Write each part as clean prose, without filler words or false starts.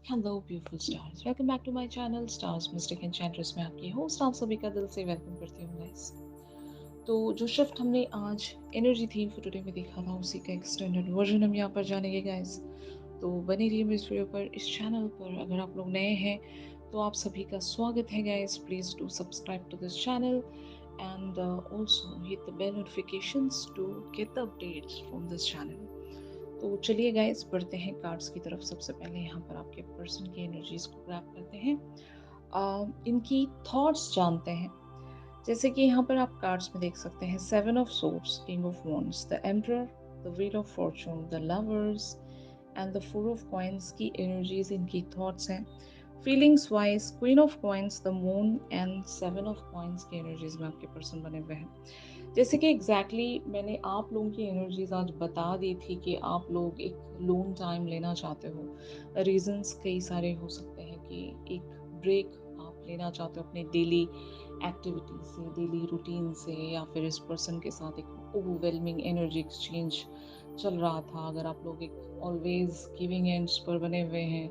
Hello beautiful stars, welcome back to my channel stars mystic enchantress में आपकी host आप सभी का दिल से वेलकम करती हूँ गाइस। तो जो शिफ्ट हमने आज एनर्जी थीम फॉर टुडे में देखा था उसी का एक्सटेंडेड वर्जन हम यहाँ पर जानेंगे गाइस। तो बने रहिए मेरे इस वीडियो पर, इस चैनल पर। अगर आप लोग नए हैं तो आप सभी का स्वागत है guys. Please do subscribe to this channel and also hit the bell notifications to get the updates from this channel. तो चलिए गाइस बढ़ते हैं कार्ड्स की तरफ। सबसे पहले यहाँ पर आपके पर्सन की एनर्जीज को ग्रैब करते हैं, इनकी थॉट्स जानते हैं। जैसे कि यहाँ पर आप कार्ड्स में देख सकते हैं, 7 of Swords, King of Wands, the emperor, the wheel of Fortune, the lovers and the 4 of Coins की एनर्जीज इनकी थॉट्स हैं। Feelings wise queen of coins, the moon and 7 of Coins की एनर्जीज में आपके पर्सन बने हुए हैं। जैसे कि मैंने आप लोगों की एनर्जीज आज बता दी थी कि आप लोग एक लोन टाइम लेना चाहते हो। रीजंस कई सारे हो सकते हैं कि एक ब्रेक आप लेना चाहते हो अपने डेली एक्टिविटी से, डेली रूटीन से, या फिर इस पर्सन के साथ एक ओवरवेलमिंग एनर्जी एक्सचेंज चल रहा था। अगर आप लोग एक ऑलवेज गिविंग एंड्स पर बने हुए हैं,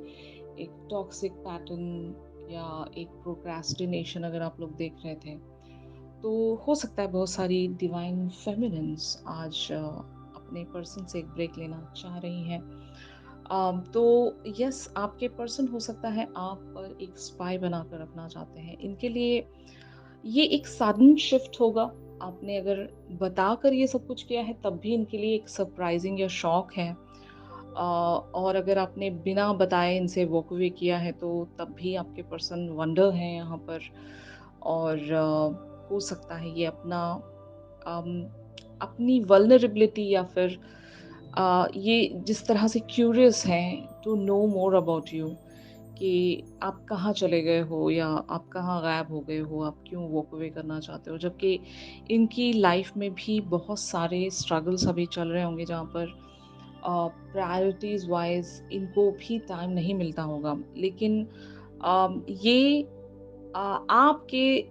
एक टॉक्सिक पैटर्न या एक प्रोक्रेस्टिनेशन अगर आप लोग देख रहे थे, तो हो सकता है बहुत सारी डिवाइन फेमिनिन्स आज अपने पर्सन से एक ब्रेक लेना चाह रही हैं। तो यस, आपके पर्सन हो सकता है आप पर एक स्पाई बनाकर रखना चाहते हैं। इनके लिए ये एक सडन शिफ्ट होगा। आपने अगर बताकर ये सब कुछ किया है तब भी इनके लिए एक सरप्राइजिंग या शॉक है। और अगर आपने बिना बताए इनसे वॉक अवे किया है तो तब भी आपके पर्सन वंडर हैं यहाँ पर। और हो सकता है ये अम, अपनी वल्नरेबिलिटी या फिर ये जिस तरह से क्यूरियस हैं to know more about you, कि आप कहाँ चले गए हो या आप कहाँ गायब हो गए हो, आप क्यों वॉक अवे करना चाहते हो। जबकि इनकी लाइफ में भी बहुत सारे स्ट्रगल्स अभी चल रहे होंगे जहाँ पर प्रायोरिटीज़ वाइज इनको भी टाइम नहीं मिलता होगा। लेकिन ये आपके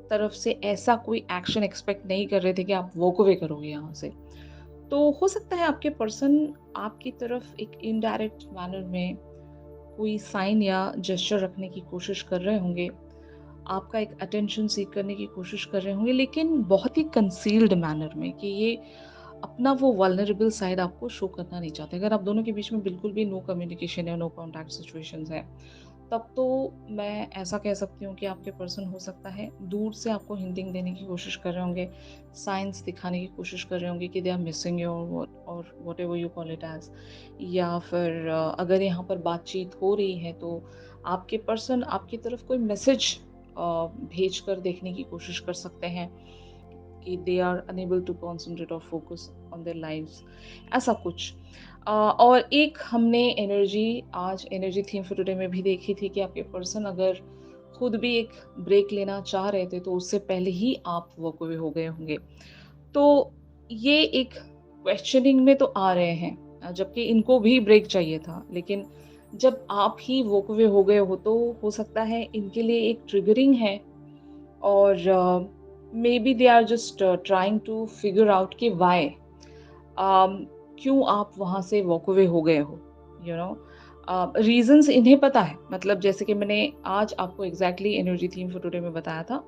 तरफ से ऐसा कोई एक्शन एक्सपेक्ट नहीं कर रहे थे कि आप वॉक अवे करोगे यहाँ से। तो हो सकता है आपके पर्सन आपकी तरफ एक इनडायरेक्ट मैनर में कोई साइन या जेस्चर रखने की कोशिश कर रहे होंगे, आपका एक अटेंशन सीक करने की कोशिश कर रहे होंगे, लेकिन बहुत ही कंसील्ड मैनर में, कि ये अपना वो वल्नरेबल साइड आपको शो करना नहीं चाहते। अगर आप दोनों के बीच में बिल्कुल भी नो कम्युनिकेशन या नो कॉन्टैक्ट सिचुएशंस है, तब तो मैं ऐसा कह सकती हूँ कि आपके पर्सन हो सकता है दूर से आपको हिंटिंग देने की कोशिश कर रहे होंगे, साइंस दिखाने की कोशिश कर रहे होंगे कि दे आर मिसिंग यू और whatever you call it as. या फिर अगर यहाँ पर बातचीत हो रही है तो आपके पर्सन आपकी तरफ कोई मैसेज भेज कर देखने की कोशिश कर सकते हैं कि they are unable to concentrate और फोकस ऑन देयर लाइव्स, ऐसा कुछ। और एक हमने आज एनर्जी थीम फॉर टुडे में भी देखी थी कि आपके पर्सन अगर खुद भी एक ब्रेक लेना चाह रहे थे तो उससे पहले ही आप वॉक अवे हो गए होंगे। तो ये एक क्वेश्चनिंग में तो आ रहे हैं, जबकि इनको भी ब्रेक चाहिए था। लेकिन जब आप ही वॉक अवे हो गए हो हो सकता है इनके लिए एक ट्रिगरिंग है। और maybe they are just trying to figure out कि वाई, क्यों आप वहाँ से वॉक अवे हो गए हो, यू नो। रीजंस इन्हें पता है। मतलब जैसे कि मैंने आज आपको exactly energy theme for today में बताया था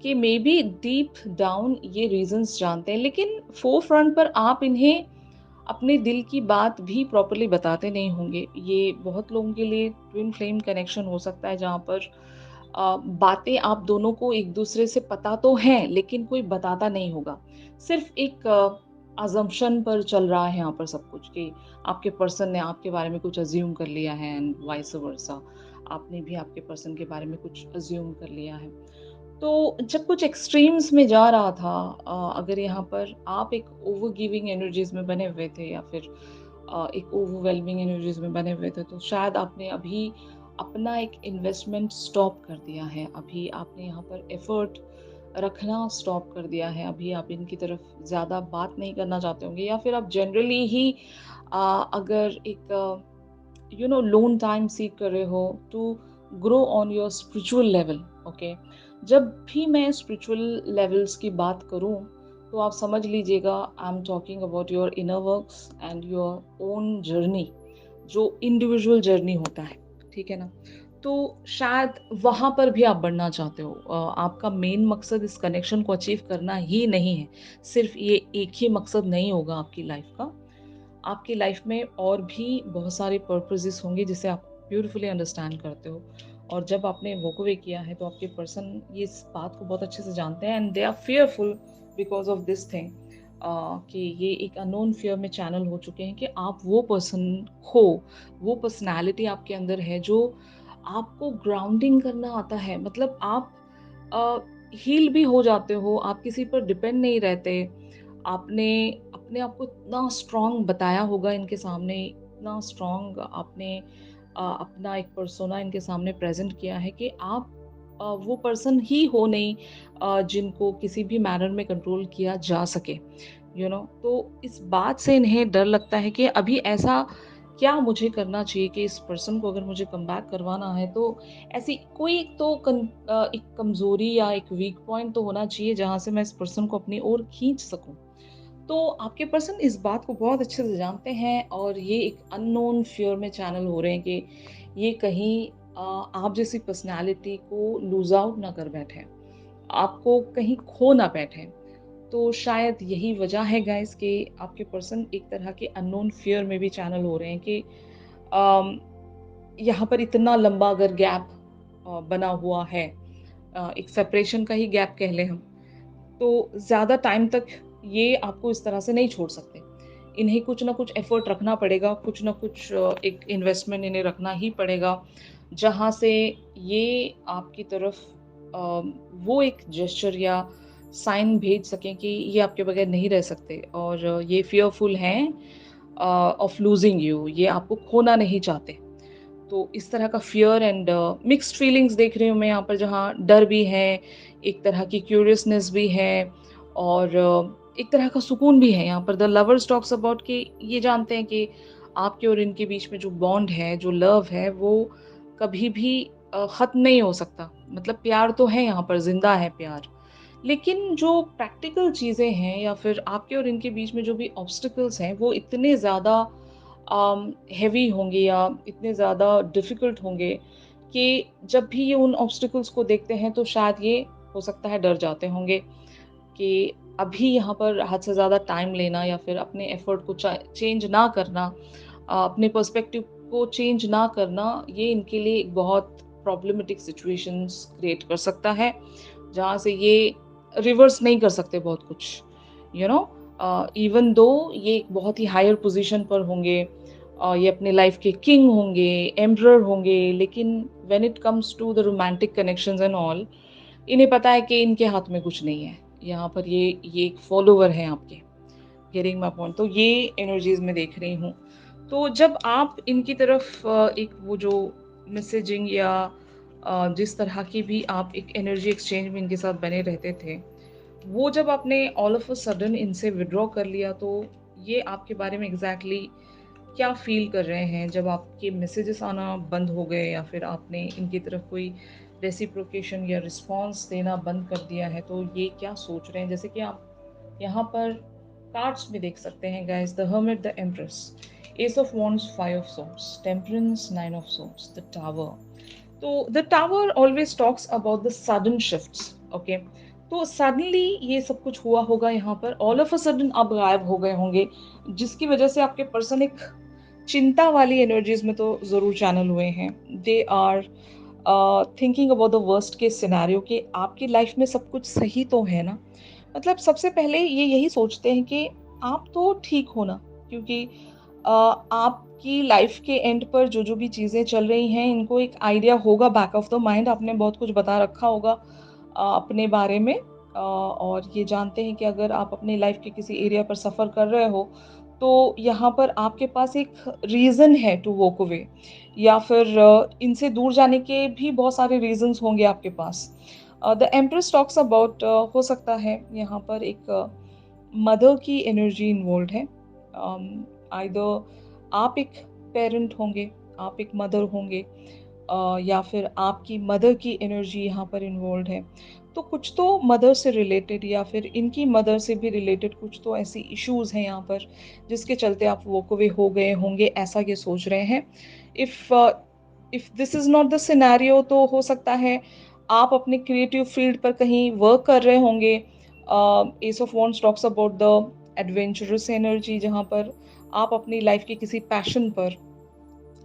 कि मे बी डीप डाउन ये रीजंस जानते हैं, लेकिन फोर फ्रंट पर आप इन्हें अपने दिल की बात भी प्रॉपरली बताते नहीं होंगे। ये बहुत लोगों के लिए ट्विन फ्लेम कनेक्शन हो सकता है जहाँ पर बातें आप दोनों को एक दूसरे से पता तो हैं लेकिन कोई बताता नहीं होगा। सिर्फ एक अजम्पशन पर चल रहा है यहाँ पर सब कुछ, कि आपके पर्सन ने आपके बारे में कुछ अज्यूम कर लिया है एंड वाइस वर्सा, आपने भी आपके पर्सन के बारे में कुछ अज्यूम कर लिया है। तो जब कुछ एक्सट्रीम्स में जा रहा था, अगर यहाँ पर आप एक ओवर गिविंग एनर्जीज में बने हुए थे या फिर एक ओवरवेलमिंग एनर्जीज में बने हुए थे, तो शायद आपने अभी अपना एक इन्वेस्टमेंट स्टॉप कर दिया है। अभी आपने यहाँ पर एफर्ट रखना स्टॉप कर दिया है। अभी आप इनकी तरफ ज़्यादा बात नहीं करना चाहते होंगे, या फिर आप जनरली ही अगर एक लोन टाइम सीख कर रहे हो to grow on your spiritual level. Okay, जब भी मैं स्पिरिचुअल लेवल्स की बात करूं तो आप समझ लीजिएगा I am talking about your inner works and your own journey, जो इंडिविजुअल जर्नी होता है। ठीक है ना? तो शायद वहाँ पर भी आप बढ़ना चाहते हो। आपका मेन मकसद इस कनेक्शन को अचीव करना ही नहीं है। सिर्फ़ ये एक ही मकसद नहीं होगा आपकी लाइफ़ का। आपकी लाइफ़ में और भी बहुत सारे पर्पसेस होंगे जिसे आप ब्यूटीफुली अंडरस्टैंड करते हो। और जब आपने वॉक अवे किया है तो आपके पर्सन ये इस बात को बहुत अच्छे से जानते हैं and they are fearful because of this thing, कि ये एक अननोन फ़ियर में चैनल हो चुके हैं कि आप वो पर्सन हो, वो पर्सनैलिटी आपके अंदर है जो आपको ग्राउंडिंग करना आता है। मतलब आप अ, हील भी हो जाते हो, आप किसी पर डिपेंड नहीं रहते। आपने अपने आप को इतना स्ट्रॉन्ग बताया होगा इनके सामने, इतना स्ट्रॉन्ग आपने अपना एक पर्सोना इनके सामने प्रेज़ेंट किया है कि आप वो पर्सन ही हो नहीं जिनको किसी भी मैनर में कंट्रोल किया जा सके। तो इस बात से इन्हें डर लगता है कि अभी ऐसा क्या मुझे करना चाहिए कि इस पर्सन को अगर मुझे कमबैक करवाना है तो ऐसी कोई तो एक कमजोरी या एक वीक पॉइंट तो होना चाहिए जहां से मैं इस पर्सन को अपनी ओर खींच सकूं। तो आपके पर्सन इस बात को बहुत अच्छे से जानते हैं और ये एक अननोन फियर में चैनल हो रहे हैं कि ये कहीं आप जैसी पर्सनालिटी को लूज आउट ना कर बैठे, आपको कहीं खो ना बैठे। तो शायद यही वजह है गाइस कि आपके पर्सन एक तरह के अननोन फियर में भी चैनल हो रहे हैं कि अम, यहाँ पर इतना लंबा अगर गैप बना हुआ है, एक सेपरेशन का ही गैप कह लें हम, तो ज़्यादा टाइम तक ये आपको इस तरह से नहीं छोड़ सकते। इन्हें कुछ ना कुछ एफर्ट रखना पड़ेगा, कुछ ना कुछ एक इन्वेस्टमेंट इन्हें रखना ही पड़ेगा, जहाँ से ये आपकी तरफ अ, वो एक जेस्चर या साइन भेज सकें कि ये आपके बगैर नहीं रह सकते और ये फ़ियरफुल हैं ऑफ लूज़िंग यू, ये आपको खोना नहीं चाहते। तो इस तरह का फ़ियर एंड मिक्स्ड फीलिंग्स देख रही हूँ मैं यहाँ पर, जहाँ डर भी है, एक तरह की क्यूरियसनेस भी है और एक तरह का सुकून भी है। यहाँ पर द लवर्स टॉक्स अबाउट कि ये जानते हैं कि आपके और इनके बीच में जो बॉन्ड है, जो लव है, वो कभी भी ख़त्म नहीं हो सकता। मतलब प्यार तो है यहाँ पर, ज़िंदा है प्यार। लेकिन जो प्रैक्टिकल चीज़ें हैं या फिर आपके और इनके बीच में जो भी ऑब्स्टेकल्स हैं, वो इतने ज़्यादा हेवी होंगे या इतने ज़्यादा डिफ़िकल्ट होंगे कि जब भी ये उन ऑब्स्टेकल्स को देखते हैं तो शायद ये हो सकता है डर जाते होंगे कि अभी यहाँ पर हद से ज़्यादा टाइम लेना या फिर अपने एफ़र्ट को चेंज ना करना, अपने पर्सपेक्टिव को चेंज ना करना, ये इनके लिए एक बहुत प्रॉब्लमेटिक सिचुएशंस क्रिएट कर सकता है, जहाँ से ये रिवर्स नहीं कर सकते बहुत कुछ, यू नो इवन दो ये एक बहुत ही हायर पोजीशन पर होंगे, ये अपने लाइफ के किंग होंगे, एम्परर होंगे, लेकिन when it comes to the romantic connections and all, इन्हें पता है कि इनके हाथ में कुछ नहीं है। यहाँ पर ये एक फॉलोवर हैं आपके, गेटिंग माय पॉइंट? तो ये एनर्जीज़ मैं देख रही हूँ। तो जब आप इनकी तरफ एक वो जो मैसेजिंग या जिस तरह की भी आप एक एनर्जी एक्सचेंज में इनके साथ बने रहते थे, वो जब आपने ऑल ऑफ अ सडन इनसे विथड्रॉ कर लिया, तो ये आपके बारे में एग्ज़ैक्टली क्या फ़ील कर रहे हैं? जब आपके मैसेजेस आना बंद हो गए या फिर आपने इनकी तरफ कोई रेसिप्रोकेशन या रिस्पॉन्स देना बंद कर दिया है, तो ये क्या सोच रहे हैं? जैसे कि आप यहाँ पर कार्ड्स में देख सकते हैं guys, the hermit, the empress, ace of wands, five of swords, temperance, nine of swords, the tower. तो the tower always talks about the sudden shifts, okay? तो सडनली ये सब कुछ हुआ होगा यहाँ पर, ऑल ऑफ अ सडन आप गायब हो गए होंगे, जिसकी वजह से आपके पर्सन एक चिंता वाली एनर्जीज में तो ज़रूर चैनल हुए हैं। They are thinking about the worst case scenario कि आपकी लाइफ में सब कुछ सही तो है ना? मतलब सबसे पहले ये यही सोचते हैं कि आप तो ठीक हो ना, क्योंकि आपकी लाइफ के एंड पर जो भी चीज़ें चल रही हैं, इनको एक आइडिया होगा बैक ऑफ द माइंड, आपने बहुत कुछ बता रखा होगा अपने बारे में, और ये जानते हैं कि अगर आप अपनी लाइफ के किसी एरिया पर सफ़र कर रहे हो, तो यहाँ पर आपके पास एक रीज़न है टू वॉक अवे, या फिर इनसे दूर जाने के भी बहुत सारे रीज़न्स होंगे आपके पास। द एम्प्रेस टॉक्स अबाउट, हो सकता है यहाँ पर एक मदर की एनर्जी इन्वॉल्व्ड है। आइदर आप एक पेरेंट होंगे, आप एक मदर होंगे, या फिर आपकी मदर की एनर्जी यहाँ पर इन्वॉल्व्ड है। तो कुछ तो मदर से रिलेटेड या फिर इनकी मदर से भी रिलेटेड कुछ तो ऐसी इश्यूज़ हैं यहाँ पर, जिसके चलते आप वॉक अवे हो गए होंगे, ऐसा ये सोच रहे हैं। If if this is not the scenario तो हो सकता है आप अपने क्रिएटिव फील्ड पर कहीं वर्क कर रहे होंगे। S of wands talks about the adventurous energy, जहाँ पर आप अपनी लाइफ के किसी पैशन पर,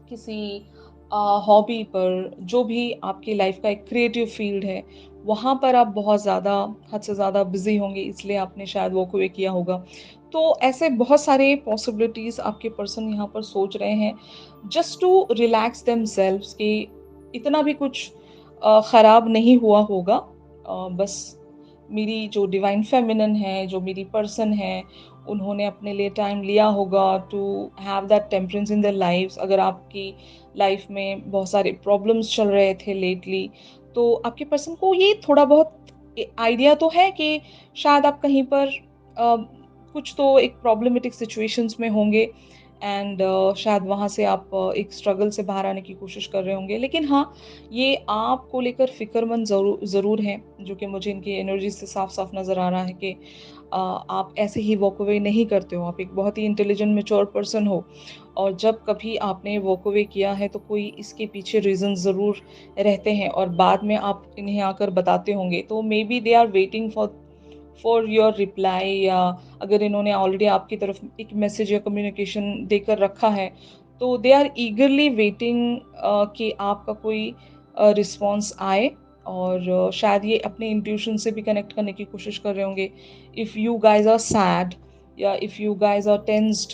किसी हॉबी पर, जो भी आपकी लाइफ का एक क्रिएटिव फील्ड है, वहाँ पर आप बहुत ज़्यादा, हद से ज़्यादा बिजी होंगे, इसलिए आपने शायद वॉक अवे किया होगा। तो ऐसे बहुत सारे पॉसिबिलिटीज़ आपके पर्सन यहाँ पर सोच रहे हैं, जस्ट टू रिलैक्स देमसेल्व्स, कि इतना भी कुछ ख़राब नहीं हुआ होगा। बस मेरी जो डिवाइन फेमिनिन है, जो मेरी पर्सन है, उन्होंने अपने लिए टाइम लिया होगा to have that temperance in their lives. अगर आपकी लाइफ में बहुत सारे प्रॉब्लम्स चल रहे थे लेटली, तो आपके पर्सन को ये थोड़ा बहुत आइडिया तो है कि शायद आप कहीं पर कुछ तो एक प्रॉब्लमेटिक सिचुएशंस में होंगे, एंड शायद वहाँ से आप एक स्ट्रगल से बाहर आने की कोशिश कर रहे होंगे। लेकिन हाँ, ये आपको लेकर फ़िक्रमंद ज़रूर हैं, जो कि मुझे इनकी एनर्जी से साफ-साफ नज़र आ रहा है कि आप ऐसे ही वॉक अवे नहीं करते हो। आप एक बहुत ही इंटेलिजेंट मैच्योर पर्सन हो, और जब कभी आपने वॉक अवे किया है तो कोई इसके पीछे रीज़न ज़रूर रहते हैं, और बाद में आप इन्हें आकर बताते होंगे। तो maybe they are waiting for your reply, या अगर इन्होंने ऑलरेडी आपकी तरफ एक मैसेज या कम्युनिकेशन देकर रखा है, तो दे आर ईगरली वेटिंग कि आपका कोई रिस्पॉन्स आए, और शायद ये अपने इंट्यूशन से भी कनेक्ट करने की कोशिश कर रहे होंगे। If you guys are sad, या if you guys are tensed,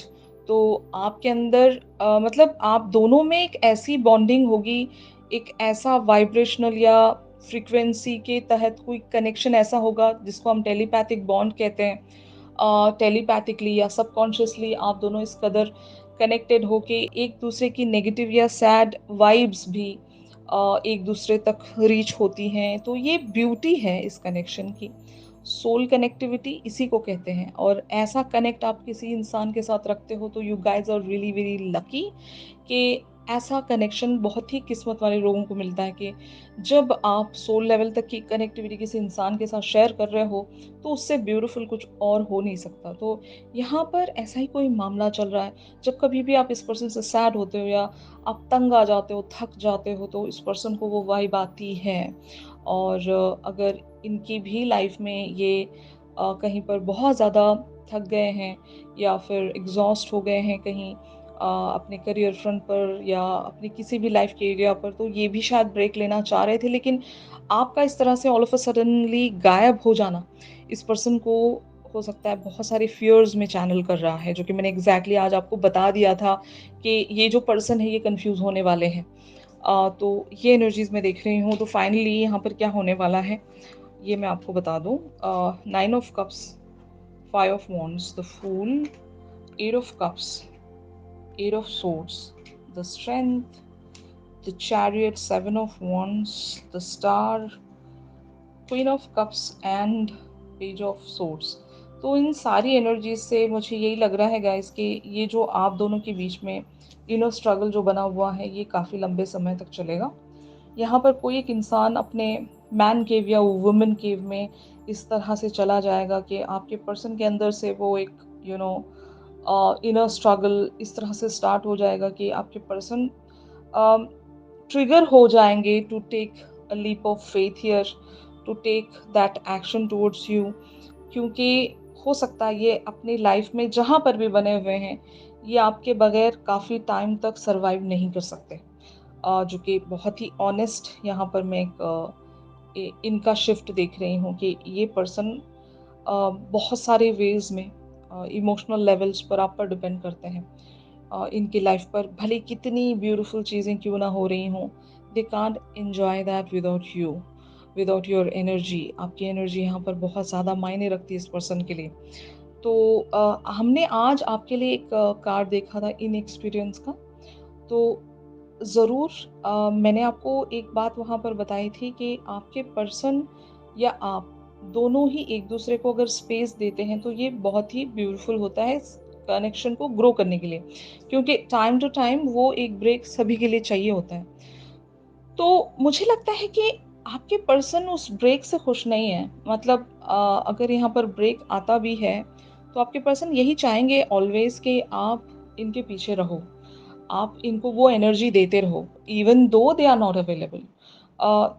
तो आपके अंदर मतलब आप दोनों में एक ऐसी बॉन्डिंग होगी, एक ऐसा वाइब्रेशनल या फ्रीक्वेंसी के तहत कोई कनेक्शन ऐसा होगा जिसको हम टेलीपैथिक बॉन्ड कहते हैं। टेलीपैथिकली या सबकॉन्शियसली आप दोनों इस कदर कनेक्टेड हो के एक दूसरे की नेगेटिव या सैड वाइब्स भी एक दूसरे तक रीच होती हैं। तो ये ब्यूटी है इस कनेक्शन की। सोल कनेक्टिविटी इसी को कहते हैं, और ऐसा कनेक्ट आप किसी इंसान के साथ रखते हो तो you guys are really very lucky कि ऐसा कनेक्शन बहुत ही किस्मत वाले लोगों को मिलता है, कि जब आप सोल लेवल तक की कनेक्टिविटी किसी इंसान के साथ शेयर कर रहे हो, तो उससे ब्यूटीफुल कुछ और हो नहीं सकता। तो यहाँ पर ऐसा ही कोई मामला चल रहा है। जब कभी भी आप इस पर्सन से सैड होते हो, या आप तंग आ जाते हो, थक जाते हो, तो इस पर्सन को वो वाइब आती है। और अगर इनकी भी लाइफ में ये कहीं पर बहुत ज़्यादा थक गए हैं, या फिर एग्जॉस्ट हो गए हैं कहीं अपने करियर फ्रंट पर, या अपनी किसी भी लाइफ के एरिया पर, तो ये भी शायद ब्रेक लेना चाह रहे थे। लेकिन आपका इस तरह से ऑल ऑफ अ सडनली गायब हो जाना, इस पर्सन को हो सकता है बहुत सारे फियर्स में चैनल कर रहा है, जो कि मैंने एग्जैक्टली आज आपको बता दिया था कि ये जो पर्सन है ये कंफ्यूज होने वाले हैं। तो ये एनर्जीज मैं देख रही हूँ। तो फाइनली यहाँ पर क्या होने वाला है, ये मैं आपको बता दूँ। 9 of cups, 5 of wands, the fool, 8 of cups, 8 of swords, the strength, the chariot, 7 of wands, the star, queen of cups and page of swords. तो इन सारी एनर्जीज से मुझे यही लग रहा है गाइस कि ये जो आप दोनों के बीच में इनर स्ट्रगल जो बना हुआ है, ये काफ़ी लंबे समय तक चलेगा। यहाँ पर कोई एक इंसान अपने मैन केव या वुमेन केव में इस तरह से चला जाएगा कि आपके पर्सन के अंदर से वो एक इनर स्ट्रगल इस तरह से स्टार्ट हो जाएगा कि आपके पर्सन ट्रिगर हो जाएंगे to take a leap of faith here, to take that action towards you. क्योंकि हो सकता है ये अपनी लाइफ में जहाँ पर भी बने हुए हैं, ये आपके बगैर काफ़ी टाइम तक सरवाइव नहीं कर सकते। जो कि बहुत ही ऑनेस्ट यहाँ पर मैं एक इनका शिफ्ट देख रही हूँ कि ये पर्सन बहुत सारे वेज में इमोशनल लेवल्स पर आप पर डिपेंड करते हैं। इनकी लाइफ पर भले कितनी ब्यूटीफुल चीज़ें क्यों ना हो रही हों, they can't enjoy that without you, without your energy. आपकी एनर्जी यहाँ पर बहुत ज़्यादा मायने रखती है इस पर्सन के लिए। तो हमने आज आपके लिए एक कार्ड देखा था इन एक्सपीरियंस का। तो ज़रूर मैंने आपको एक बात वहाँ पर बताई थी कि आपके पर्सन या आप दोनों ही एक दूसरे को अगर स्पेस देते हैं, तो ये बहुत ही ब्यूटीफुल होता है इस कनेक्शन को ग्रो करने के लिए। क्योंकि टाइम टू टाइम वो एक ब्रेक सभी के लिए चाहिए होता है। तो मुझे लगता है कि आपके पर्सन उस ब्रेक से खुश नहीं है। मतलब अगर यहाँ पर ब्रेक आता भी है, तो आपके पर्सन यही चाहेंगे ऑलवेज कि आप इनके पीछे रहो। आप इनको वो एनर्जी देते रहो even though they are not available.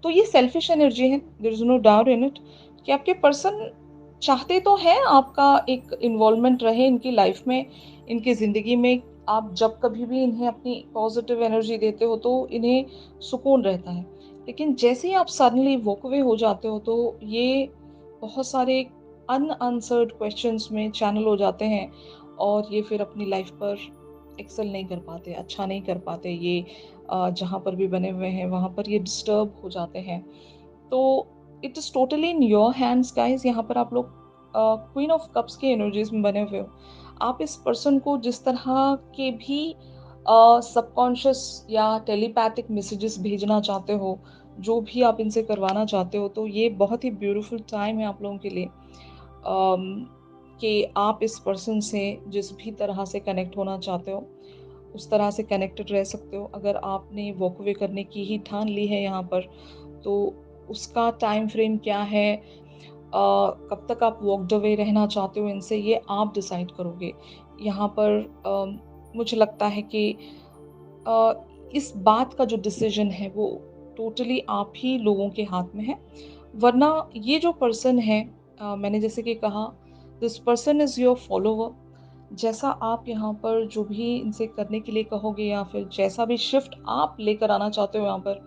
तो ये सेल्फिश एनर्जी है, there is no doubt in it कि आपके पर्सन चाहते तो हैं आपका एक इन्वॉल्वमेंट रहे इनकी लाइफ में, इनकी ज़िंदगी में। आप जब कभी भी इन्हें अपनी पॉज़िटिव एनर्जी देते हो तो इन्हें सुकून रहता है। लेकिन जैसे ही आप सडनली वॉक अवे हो जाते हो तो ये बहुत सारे अनआंसर्ड क्वेश्चंस में चैनल हो जाते हैं और ये फिर अपनी लाइफ पर एक्सेल नहीं कर पाते, अच्छा नहीं कर पाते। ये जहाँ पर भी बने हुए हैं वहाँ पर ये डिस्टर्ब हो जाते हैं। तो it is totally in your hands guys. यहाँ पर आप लोग क्वीन ऑफ कप्स की एनर्जीज में बने हुए हो। आप इस पर्सन को जिस तरह के भी सबकॉन्शियस या टेलीपैथिक मैसेजेस भेजना चाहते हो, जो भी आप इनसे करवाना चाहते हो, तो ये बहुत ही ब्यूटीफुल टाइम है आप लोगों के लिए कि आप इस पर्सन से जिस भी तरह से कनेक्ट होना चाहते हो उस तरह से कनेक्टेड रह सकते हो। अगर आपने वॉक अवे करने की ही ठान ली है यहाँ पर, तो उसका टाइम फ्रेम क्या है, कब तक आप वॉकड अवे रहना चाहते हो इनसे, ये आप डिसाइड करोगे। यहाँ पर मुझे लगता है कि अ, इस बात का जो डिसीजन है वो टोटली आप ही लोगों के हाथ में है। वरना ये जो पर्सन है, मैंने जैसे कि कहा, this person is your follower. जैसा आप यहाँ पर जो भी इनसे करने के लिए कहोगे या फिर जैसा भी शिफ्ट आप लेकर आना चाहते हो यहाँ पर,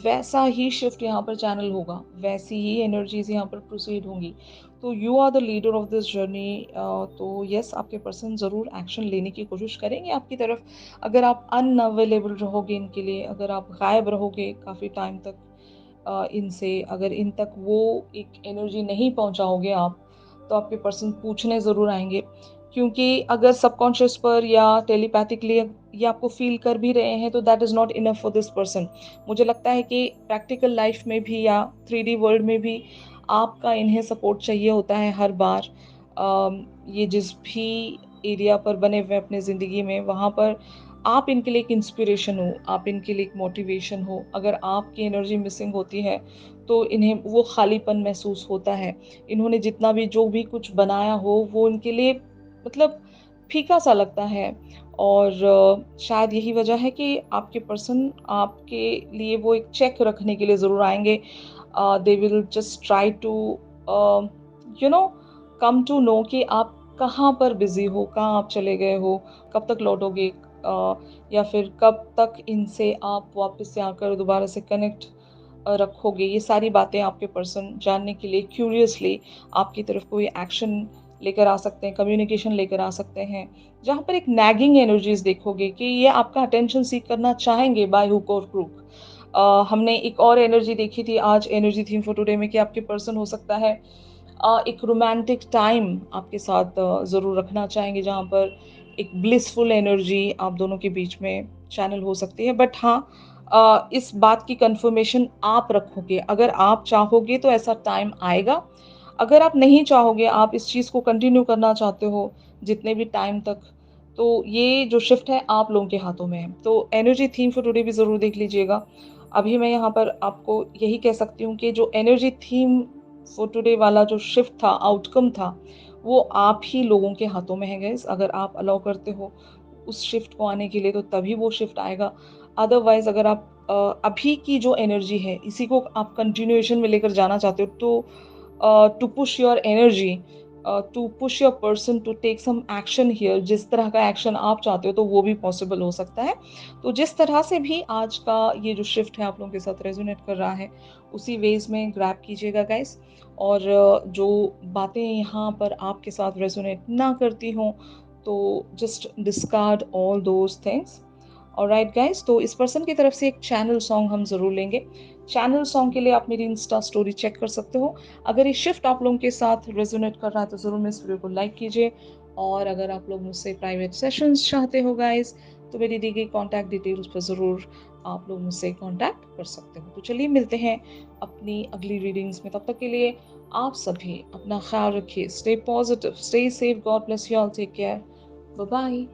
वैसा ही शिफ्ट यहाँ पर चैनल होगा, वैसी ही एनर्जीज़ यहाँ पर प्रोसीड होंगी। तो you are the leader of this journey. तो येस, आपके पर्सन ज़रूर एक्शन लेने की कोशिश करेंगे आपकी तरफ। अगर आप अनअवेलेबल रहोगे इनके लिए, अगर आप गायब रहोगे काफ़ी टाइम तक इनसे, अगर इन तक वो एक एनर्जी नहीं पहुँचाओगे आप, तो आपके पर्सन पूछने ज़रूर आएँगे। क्योंकि अगर सबकॉन्शियस पर या टेलीपैथिकली ये आपको फ़ील कर भी रहे हैं, तो that is not enough for this person. मुझे लगता है कि प्रैक्टिकल लाइफ़ में भी या 3D वर्ल्ड में भी आपका इन्हें सपोर्ट चाहिए होता है हर बार। ये जिस भी एरिया पर बने हुए अपनी ज़िंदगी में, वहाँ पर आप इनके लिए एक इंस्पिरेशन हो, आप इनके लिए एक मोटिवेशन हो। अगर आपकी एनर्जी मिसिंग होती है, तो इन्हें वो खालीपन महसूस होता है। इन्होंने जितना भी जो भी कुछ बनाया हो, वो इनके लिए मतलब फीका-सा लगता है। और शायद यही वजह है कि आपके पर्सन आपके लिए वो एक चेक रखने के लिए ज़रूर आएँगे। They will just try to uh, you know come to know कि आप कहाँ पर बिज़ी हो, कहाँ आप चले गए हो, कब तक लौटोगे, या फिर कब तक इनसे आप वापस से आकर दोबारा से कनेक्ट रखोगे। ये सारी बातें आपके पर्सन जानने के लिए क्यूरियसली आपकी तरफ कोई एक्शन लेकर आ सकते हैं, कम्युनिकेशन लेकर आ सकते हैं। जहाँ पर एक नैगिंग एनर्जीज़ देखोगे कि ये आपका अटेंशन सीक करना चाहेंगे बाय हुक और क्रूक। हमने एक और एनर्जी देखी थी आज एनर्जी थीम फॉर टुडे में कि आपके पर्सन हो सकता है एक रोमांटिक टाइम आपके साथ ज़रूर रखना चाहेंगे, जहाँ पर एक ब्लिसफुल एनर्जी आप दोनों के बीच में चैनल हो सकती है। बट हाँ, इस बात की कन्फर्मेशन आप रखोगे। अगर आप चाहोगे तो ऐसा टाइम आएगा, अगर आप नहीं चाहोगे, आप इस चीज़ को कंटिन्यू करना चाहते हो जितने भी टाइम तक, तो ये जो शिफ्ट है आप लोगों के हाथों में है। तो एनर्जी थीम फॉर टुडे भी ज़रूर देख लीजिएगा। अभी मैं यहाँ पर आपको यही कह सकती हूँ कि जो एनर्जी थीम फॉर टुडे वाला जो शिफ्ट था, आउटकम था, वो आप ही लोगों के हाथों में है गाइज़। अगर आप अलाउ करते हो उस शिफ्ट को आने के लिए, तो तभी वो शिफ्ट आएगा। अदरवाइज़ अगर आप अभी की जो एनर्जी है, इसी को आप कंटिन्यूएशन में लेकर जाना चाहते हो, तो to push your energy, to push your person to take some action here, जिस तरह का एक्शन आप चाहते हो तो वो भी पॉसिबल हो सकता है। तो जिस तरह से भी आज का ये जो शिफ्ट है आप लोगों के साथ रेजोनेट कर रहा है, उसी वेज में ग्रैब कीजिएगा गाइस। और जो बातें यहाँ पर आपके साथ रेजोनेट ना करती हों, तो just discard all those things. Alright guys, तो इस पर्सन की तरफ से एक चैनल सॉन्ग हम ज़रूर लेंगे। चैनल सॉन्ग के लिए आप मेरी इंस्टा स्टोरी चेक कर सकते हो। अगर ये शिफ्ट आप लोगों के साथ रेजोनेट कर रहा है तो ज़रूर मेरे इस वीडियो को लाइक कीजिए। और अगर आप लोग मुझसे प्राइवेट सेशंस चाहते हो गाइस, तो मेरी दी गई कॉन्टैक्ट डिटेल्स पर ज़रूर आप लोग मुझसे कॉन्टैक्ट कर सकते हो। तो चलिए मिलते हैं अपनी अगली रीडिंग्स में। तब तक के लिए आप सभी अपना ख्याल रखिए। Stay positive, stay safe, God bless you all, take care, bye bye.